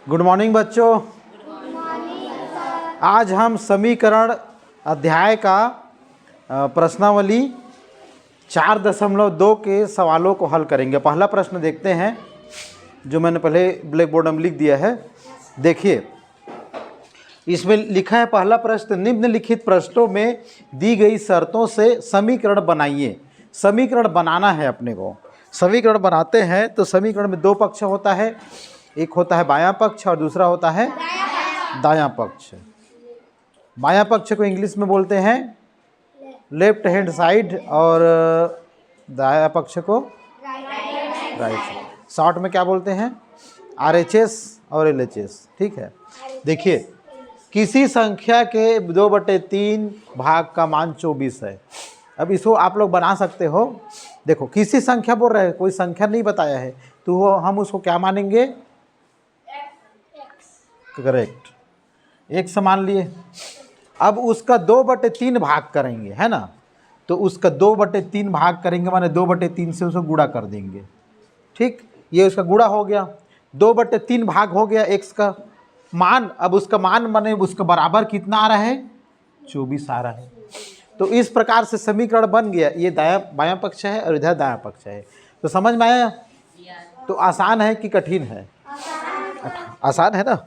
Good morning बच्चों। आज हम समीकरण अध्याय का प्रश्नावली 4.2 के सवालों को हल करेंगे। पहला प्रश्न देखते हैं जो मैंने पहले ब्लैक बोर्ड में लिख दिया है। देखिए, इसमें लिखा है पहला प्रश्न, निम्नलिखित प्रश्नों में दी गई शर्तों से समीकरण बनाइए। समीकरण बनाना है अपने को। समीकरण बनाते हैं तो समीकरण में दो पक्ष होता है, एक होता है बायां पक्ष और दूसरा होता है दायां पक्ष। बायां पक्ष को इंग्लिश में बोलते हैं लेफ्ट हैंड साइड और दायां पक्ष को राइट साइड। शॉर्ट में क्या बोलते हैं? RHS और LHS। ठीक है। देखिए, किसी संख्या के 2/3 भाग का मान 24 है। अब इसको आप लोग बना सकते हो। देखो, किसी संख्या बोल रहे हैं, कोई संख्या नहीं बताया है, तो हम उसको क्या मानेंगे? करेक्ट, एक समान लिए। अब उसका 2/3 भाग करेंगे, है ना? तो उसका 2/3 भाग करेंगे माने 2/3 से उसको गुणा कर देंगे। ठीक, ये उसका गुणा हो गया। 2/3 भाग हो गया x का मान। अब उसका मान माने उसका बराबर कितना आ रहा है? 24 आ रहा है। तो इस प्रकार से समीकरण बन गया। ये दायां बायां पक्ष है और इधर दायां पक्ष है। तो समझ में आया? तो आसान है कि कठिन है? आसान है ना।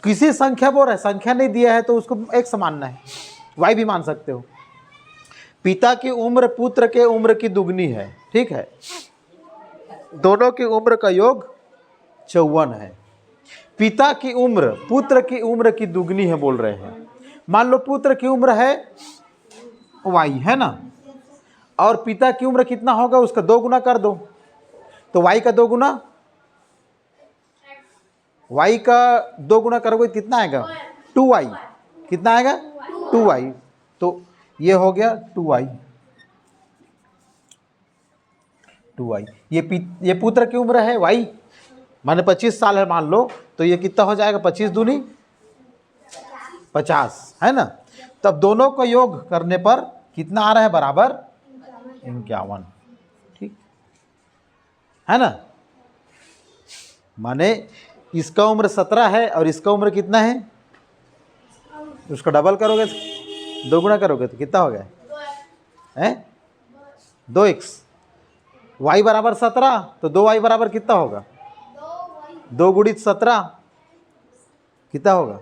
किसी संख्या बोल रहा है, संख्या नहीं दिया है तो उसको x मानना है, y भी मान सकते हो। पिता की उम्र पुत्र के उम्र की दुगनी है। ठीक है, दोनों की उम्र का योग 54 है। पिता की उम्र पुत्र की उम्र की दुगनी है बोल रहे हैं। मान लो पुत्र की उम्र है y, है ना, और पिता की उम्र कितना होगा? उसका 2 गुना कर दो। तो y का 2 गुना, y का 2 गुना करोगे कितना आएगा? 2y। कितना आएगा? 2y। तो ये हो गया 2y। ये पुत्र की उम्र है y, माने 25 साल है मान लो, तो ये कितना हो जाएगा? 25 दूनी 50, है ना। तब दोनों का योग करने पर कितना आ रहा है? बराबर 51। ठीक है ना। माने इसका उम्र 17 है और इसका उम्र कितना है? उसका डबल करोगे, 2 गुना करोगे तो कितना हो गया? 2x। y बराबर 17, तो 2y बराबर कितना होगा? 2 गुणित 17 कितना होगा?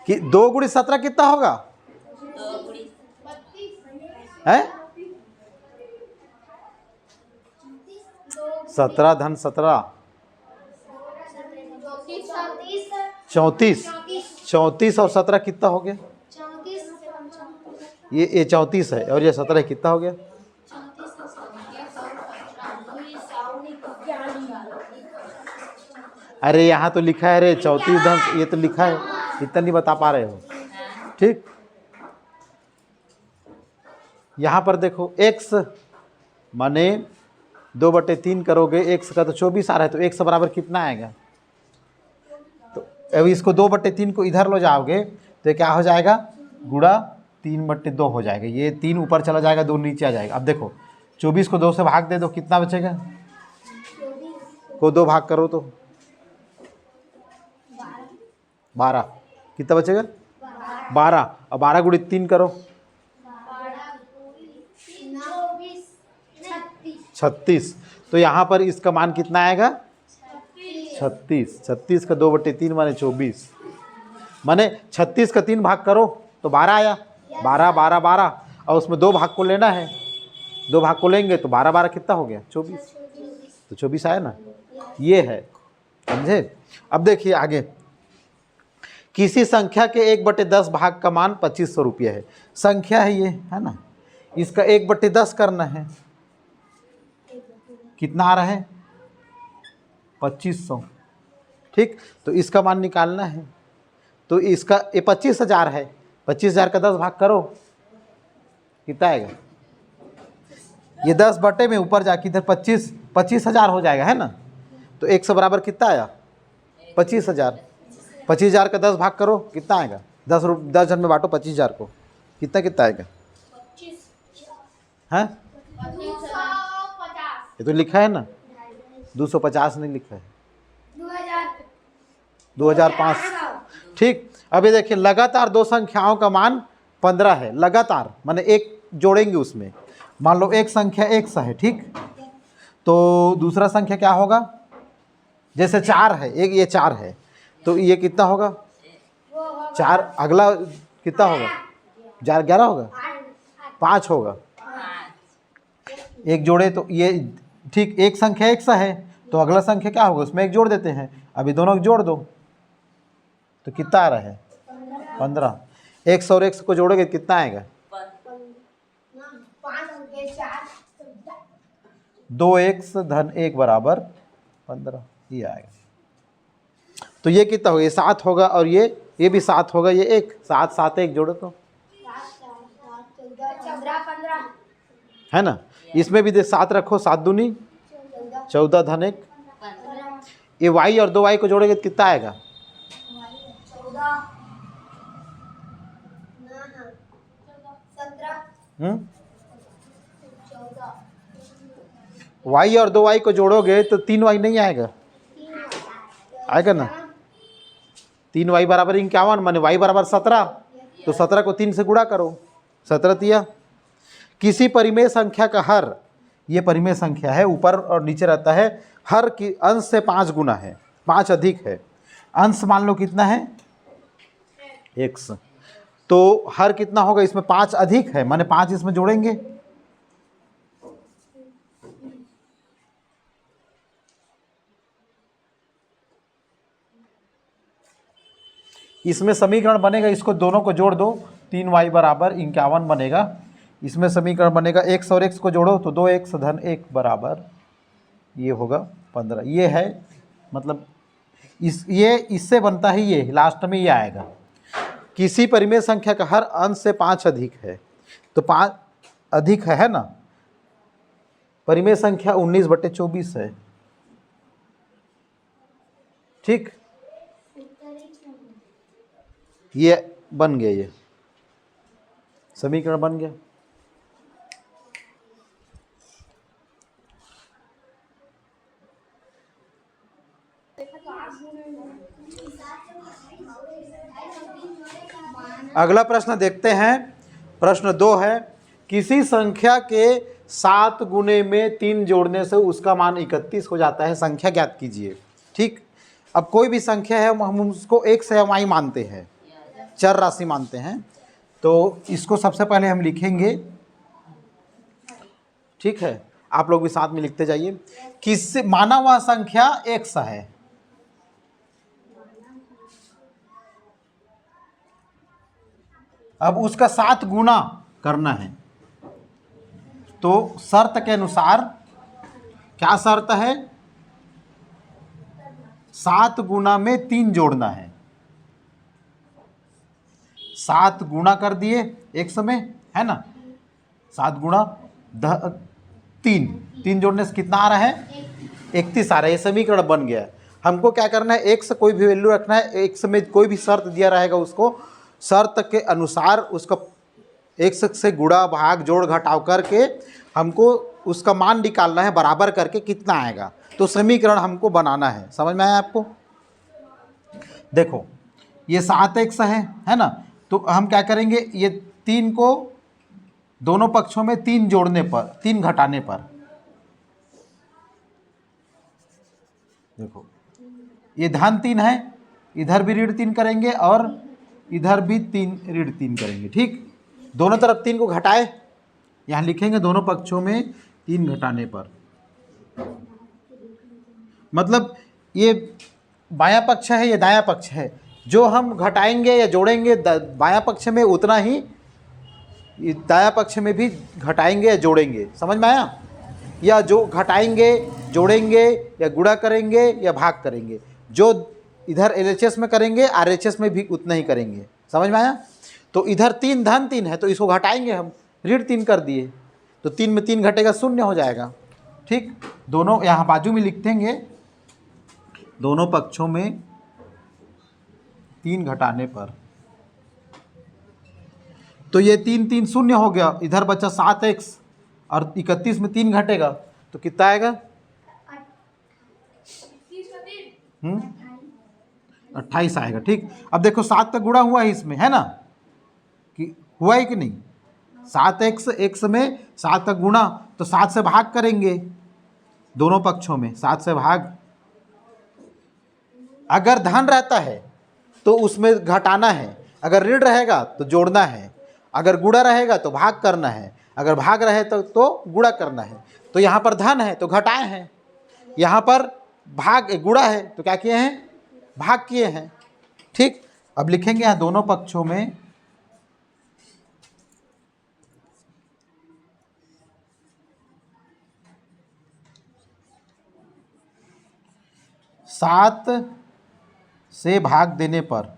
कि 2 गुणित 17 कितना होगा? है 17 धन 17 34। 34 और 17 कितना हो गया? ये 34 है और ये 17 कितना हो गया? अरे यहाँ तो लिखा है रे 34 धन, ये तो लिखा है, इतना नहीं बता पा रहे हो। ठीक, यहाँ पर देखो x माने 2/3 करोगे, x का तो 24 आ रहा है, तो x बराबर कितना आएगा? तो अब इसको 2/3 को इधर लो जाओगे तो क्या हो जाएगा? गुणा 3/2 हो जाएगा। ये 3 ऊपर चला जाएगा, 2 नीचे आ जाएगा। अब देखो 24 को 2 से भाग दे दो, कितना बचेगा? को 2 भाग करो तो 12। कितना बचेगा? 12। और 12 गुणित 3 करो, 36। तो यहाँ पर इसका मान कितना आएगा? 36। 36 का 2/3 माने 24। माने 36 का 3 भाग करो तो 12 आया। 12 12 12 और उसमें 2 भाग को लेना है। 2 भाग को लेंगे तो 12 12 कितना हो गया? 24। तो 24 आया ना। ये है, समझे? अब देखिए आगे। किसी संख्या के 1/10 भाग का मान 2500 रुपये है। संख्या है ये, है ना। इसका 1/10 करना है। कितना आ रहा है? 2500। ठीक, तो इसका मान निकालना है। तो इसका ये 25,000 है। 25,000 का 10 भाग करो, कितना आएगा? ये 10 बटे में ऊपर जाके इधर 25,000 हो जाएगा, है ना। तो 100 बराबर कितना आया? 25,000। 25,000 का 10 भाग करो, कितना आएगा? 10 जन में बांटो 25,000 को, कितना आएगा? हैं? 250। ये तो लिखा है ना, 250 नहीं लिखा है, 2005। ठीक, अब ये देखिए लगातार दो संख्याओं का मान 15 है, लगातार माने एक जोड़ेंगे उसमें। मान लो एक संख्या 100 है, ठीक, तो दूसरा संख्या क्या होगा? जैसे 4 है, एक ये 4 है, तो ये कितना होगा? 4, अगला कितना होगा? 11 होगा, 5 होगा, एक जोड़े तो ये, ठीक, एक संख्या 100 है, तो अगला संख्या क्या होगा? उसमें एक जोड़ देते हैं, अभी दोनों को जोड़ दो तो कितना आ रहा है? 15। 100 और 100 को जोड़ोगे कितना आएगा? 2x धन 1 बराबर 15, ये आएगा। तो ये कितना होगा? ये 7 होगा, और ये भी 7 होगा, ये 1, 7 7 1 जोड़ो तो, है ना? इसमें भी 7 रखो, 7 दूनी 14 धन 1, ये y और 2y को जोड़ेंगे तो कितना आएगा? 17। y और 2y को जोड़ोगे तो 3y नहीं आएगा? आएगा ना? 3y बराबर 51, माने y बराबर 17, तो 17 को 3 से गुणा करो, 17 तिया। किसी परिमेय संख्या का हर, ये परिमेय संख्या है, ऊपर और नीचे रहता है, हर की अंश से 5 गुना है, 5 अधिक है। अंश मान लो कितना है? x, तो हर कितना होगा? इसमें 5 अधिक है, माने 5 इसमें जोड़ेंगे, इसमें समीकरण बनेगा, इसको दोनों को जोड़ दो, 3y बराबर 51 बनेगा। इसमें समीकरण बनेगा, x और x को जोड़ो तो 2x धन 1 बराबर ये होगा 15। ये है, मतलब ये इससे बनता ही, ये लास्ट में ये आएगा। किसी परिमेय संख्या का हर अंश से 5 अधिक है, तो 5 अधिक है ना? परिमेय संख्या 19/24 है, ठीक, ये बन गया, ये समीकरण बन गया। अगला प्रश्न देखते हैं, प्रश्न 2 है, किसी संख्या के 7 गुने में 3 जोड़ने से उसका मान 31 हो जाता है, संख्या ज्ञात कीजिए। ठीक, अब कोई भी संख्या है हम उसको एक सहमाई मानते हैं, चर राशि मानते हैं, तो इसको सबसे पहले हम लिखेंगे, ठीक है, आप लोग भी साथ में लिखते जाइए। किससे माना हुआ संख्या 100 है, अब उसका 7 गुना करना है, तो शर्त के अनुसार, क्या शर्त है? 7 गुना में 3 जोड़ना है। 7 गुना कर दिए 100 में, है ना? 7 गुणा 3 जोड़ने से कितना आ रहा है? 31 आ रहा है। ये समीकरण बन गया है। हमको क्या करना है? एक से कोई भी वैल्यू रखना है, एक से में कोई भी शर्त दिया रहेगा, उसको शर्त के अनुसार उसका एक से गुणा भाग जोड़ घटाव करके हमको उसका मान निकालना है, बराबर करके कितना आएगा, तो समीकरण हमको बनाना है। समझ में आया आपको? देखो ये 7x है ना, तो हम क्या करेंगे, ये 3 को दोनों पक्षों में 3 जोड़ने पर, 3 घटाने पर, देखो ये धन 3 है, इधर भी ऋण 3 करेंगे और इधर भी 3 ऋण 3 करेंगे। ठीक, दोनों तरफ 3 को घटाए, यहाँ लिखेंगे दोनों पक्षों में 3 घटाने पर, मतलब ये बायां पक्ष है, ये दायां पक्ष है, जो हम घटाएंगे या जोड़ेंगे बायां पक्ष में, उतना ही दायां पक्ष में भी घटाएंगे या जोड़ेंगे। समझ में आया? या जो घटाएंगे, जोड़ेंगे या गुणा करेंगे या भाग करेंगे, जो इधर LHS में करेंगे RHS में भी उतना ही करेंगे। समझ में आया? तो इधर 3 धन 3 है, तो इसको घटाएंगे हम, ऋण 3 कर दिए, तो 3 में 3 घटेगा, 0 हो जाएगा। ठीक, दोनों यहाँ बाजू में लिख देंगे, दोनों पक्षों में 3 घटाने पर, तो ये 3 3 0 हो गया, इधर बचा 7x और 31 में 3 घटेगा तो कितना आएगा? 28 आएगा। ठीक, अब देखो 7 का गुणा हुआ है इसमें, है ना, कि हुआ है कि नहीं? 7x, x में 7 का गुणा, तो 7 से भाग करेंगे दोनों पक्षों में, 7 से भाग। अगर धन रहता है तो उसमें घटाना है, अगर ऋण रहेगा तो जोड़ना है, अगर गुणा रहेगा तो भाग करना है, अगर भाग रहे तो गुणा करना है। तो यहाँ पर धन है तो घटाए हैं, यहाँ पर भाग गुणा है तो क्या किए हैं? भाग किए हैं। ठीक, अब लिखेंगे यहाँ दोनों पक्षों में 7 से भाग देने पर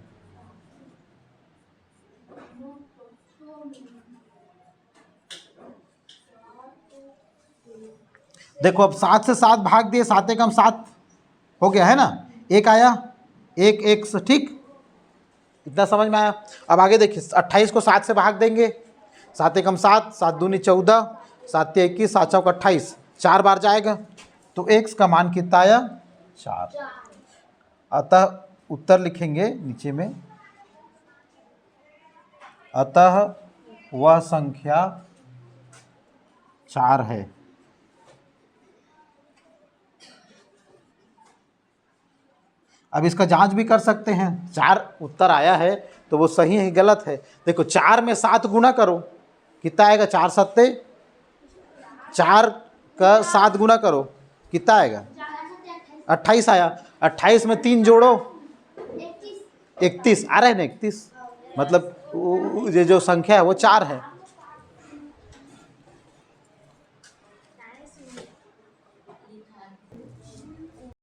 देखो, अब 7 से 7 भाग दिए, 7 एकम 7 हो गया, है ना, एक आया, एक एक्स। ठीक, इतना समझ में आया? अब आगे देखिए, 28 को 7 से भाग देंगे, 7 एकम 7, 7 दूनी 14, 7 21, 7 चौक 28, 4 बार जाएगा तो x का मान कितना आया? 4। अतः उत्तर लिखेंगे नीचे में, अतः वह संख्या 4 है। अब इसका जांच भी कर सकते हैं, 4 उत्तर आया है तो वो सही है गलत है। देखो, 4 में 7 गुना करो, कितना आएगा? 4 सत्ते, 4 का 7 गुना करो, कितना आएगा? 28 आया। 28 में 3 जोड़ो, 31 आ रहा है ना, 31, मतलब ये जो संख्या है वो 4 है।